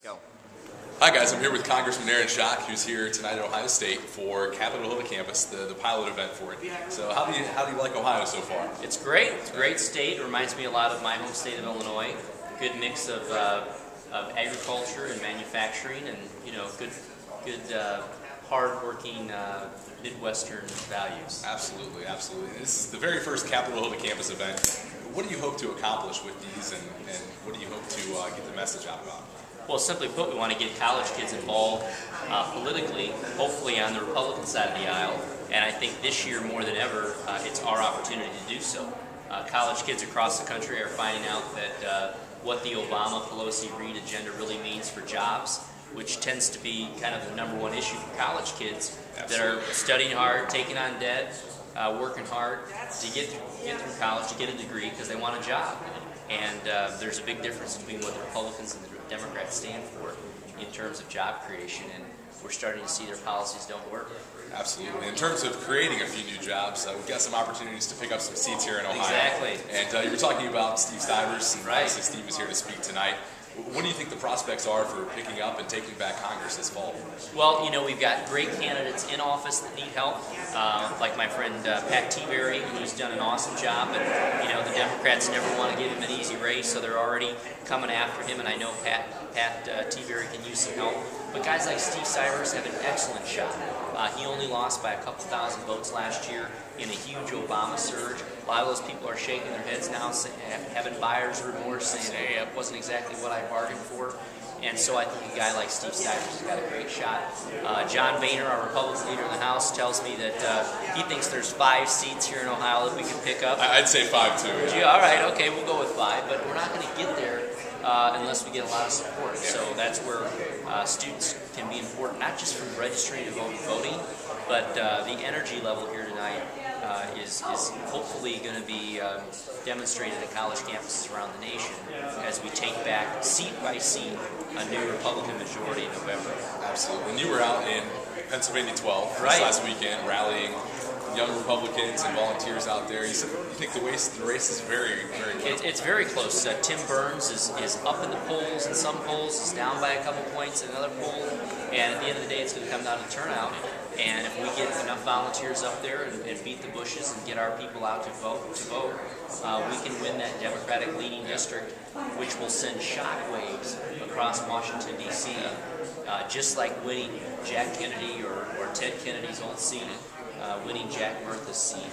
Go. Hi guys, I'm here with Congressman Schock, who's here tonight at Ohio State for Capitol Hill Campus, the pilot event for it. So how do you like Ohio so far? It's great. It's a great state. It reminds me a lot of my home state of Illinois. Good mix of agriculture and manufacturing, and good hard-working Midwestern values. Absolutely, absolutely. This is the very first Capitol Hill Campus event. What do you hope to accomplish with these, and what do you hope to get the message out about? Well, simply put, we want to get college kids involved politically, hopefully on the Republican side of the aisle, and I think this year more than ever, it's our opportunity to do so. College kids across the country are finding out that what the Obama, Pelosi, Reid agenda really means for jobs, which tends to be kind of the #1 issue for college kids. Absolutely. That are studying hard, taking on debt, working hard to get through college, to get a degree because they want a job. And there's a big difference between what the Republicans and the Democrats stand for in terms of job creation, and we're starting to see their policies don't work. Absolutely. In terms of creating a few new jobs, we've got some opportunities to pick up some seats here in Ohio. Exactly. And you were talking about Steve Stivers, and right. obviously Steve is here to speak tonight. What do you think the prospects are for picking up and taking back Congress this fall? Well, we've got great candidates in office that need help, like my friend Pat Tiberi, who's done an awesome job. But the Democrats never want to give him an easy race, so they're already coming after him. And I know Pat Tiberi can use some help. But guys like Steve Stivers have an excellent shot. He only lost by a couple thousand votes last year in a huge Obama surge. A lot of those people are shaking their heads now, having buyer's remorse, saying, hey, it wasn't exactly what I bargained for. And so I think a guy like Steve Stivers has got a great shot. John Boehner, our Republican leader in the House, tells me that he thinks there's 5 seats here in Ohio that we can pick up. I'd say 5 too. Yeah. All right, okay, we'll go with 5, but we're not going to get there unless we get a lot of support. So that's where students can be important, not just from registering to vote and voting, but the energy level here tonight is hopefully going to be demonstrated at college campuses around the nation as we take back, seat by seat, a new Republican majority in November. Absolutely. And you were out in Pennsylvania 12 this last weekend rallying young Republicans and volunteers out there. You think the race is very, very close? It's very close. Tim Burns is up in the polls in some polls, is down by a couple points in another poll, and at the end of the day it's going to come down to turnout. And if we get enough volunteers up there and beat the bushes and get our people out to vote, we can win that Democratic leading district, which will send shockwaves across Washington, D.C., just like winning Jack Kennedy or Ted Kennedy's old seat. Winning Jack Murtha's seat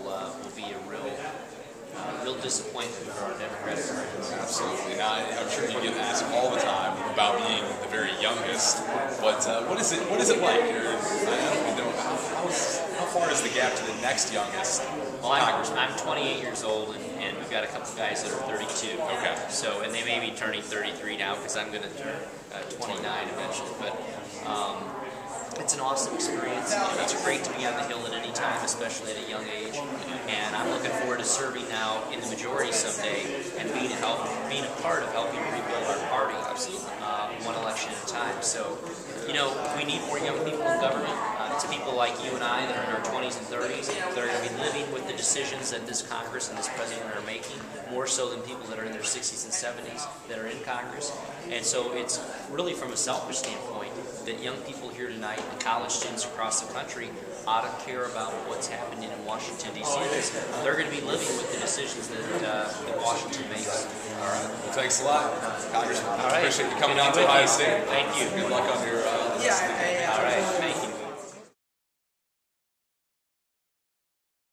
will be a real disappointment for our Democratic friends. Absolutely. Now, I'm sure you get asked all the time about being the very youngest, but what is it like? I don't even know. How far is the gap to the next youngest congressman? I'm 28 years old, and we've got a couple guys that are 32. Okay. So, and they may be turning 33 now because I'm going to turn 29 eventually. But it's an awesome experience. It's great to be on the Hill at any time, especially at a young age. And I'm looking forward to serving now in the majority someday and being a part of helping rebuild our party. Absolutely. One election at a time. So, we need more young people in government. It's people like you and I that are in our 20s and 30s that are going to be living with the decisions that this Congress and this President are making, more so than people that are in their 60s and 70s that are in Congress. And so it's really from a selfish standpoint that young people here tonight and college students across the country ought to care about what's happening in Washington, D.C. because they're going to be living with the decisions that Washington makes. All right. Well, thanks a lot, Congressman. All right. Appreciate you coming out to Ohio State. Thank you. Good luck on your